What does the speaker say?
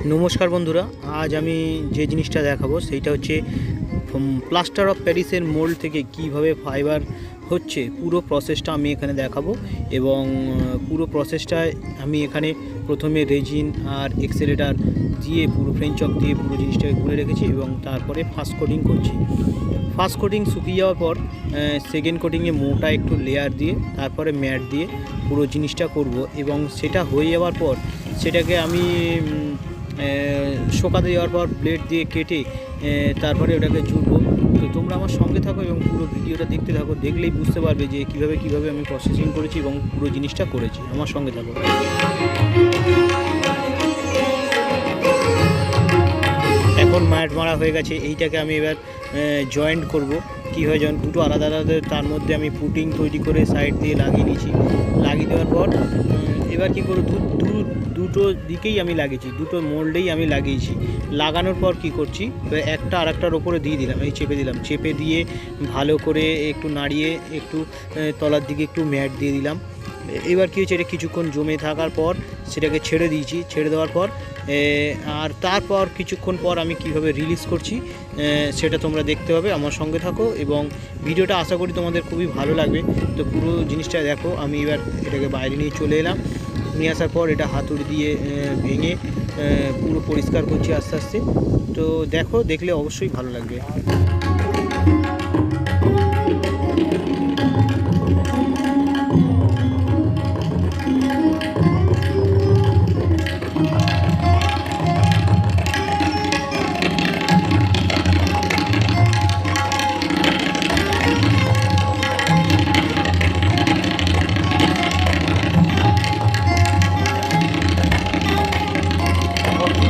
नमस्कार बंधुरा आज आमी जे जिनिसटा देखाबो सेटा हच्छे प्लास्टार अफ प्यारिसेर मोल्ड थेके किभाबे फाइबार होच्छे पुरो प्रसेसटा आमी एखाने देखाबो एबं पुरो प्रसेसटा आमी एखाने प्रथमे रेजिन और एक्सेलेटर दिए पुरो फ्रेंच चक दिए पुरो जिनिसटाके गुले रेखेछि एबं तारपरे फार्स्ट कोटिंग करछि। फार्स्ट कोटिंग शुकिये जाओयार पर सेकेंड कोटिंगे मोटा एकटु लेयार दिए तारपरे मैट दिए पुरो जिनिसटा करब एबं सेटा हये जाओयार पर सेटाके आमी शोकाते जाओयार पर ब्लेड दिए केटे तारपरे ओटाके जुड़बो। तो तोमरा आमार संगे थाको एबं पुरो भिडियोटा देखते थाको, देखलेई बुझते पारबे जे किभाबे आमी प्रसेसिंग करेछि एबं पुरो जिनिसटा करेछि। आमार संगे थाको। এখন ম্যাট মারা হয়ে গেছে, এইটাকে আমি এবার জয়েন্ট করব। কীভাবে জয়েন্ট, দুটো আলাদা আলাদা তার মধ্যে আমি পুটিং তৈরি করে সাইড দিয়ে লাগিয়ে নিয়েছি। লাগিয়ে দেওয়ার পর এবার কী করব, দুটো দিকেই আমি লাগিয়েছি, দুটো মোল্ডেই আমি লাগিয়েছি। লাগানোর পর কি করছি, একটা আর একটার ওপরে দিয়ে দিলাম, এই চেপে দিলাম, চেপে দিয়ে ভালো করে একটু নাড়িয়ে একটু তলার দিকে একটু ম্যাট দিয়ে দিলাম। এবার কী হচ্ছে, এটা কিছুক্ষণ জমে থাকার পর সেটাকে ছেড়ে দিয়েছি। ছেড়ে দেওয়ার পর আর তারপর কিছুক্ষণ পর আমি কিভাবে রিলিজ করছি সেটা তোমরা দেখতে হবে, আমার সঙ্গে থাকো এবং ভিডিওটা আশা করি তোমাদের খুবই ভালো লাগবে। তো পুরো জিনিসটা দেখো। আমি এবার এটাকে বাইরে নিয়ে চলে এলাম, নিয়ে আসার পর এটা হাতুড়ি দিয়ে ভেঙে পুরো পরিষ্কার করছি আস্তে আস্তে। তো দেখো, দেখলে অবশ্যই ভালো লাগবে।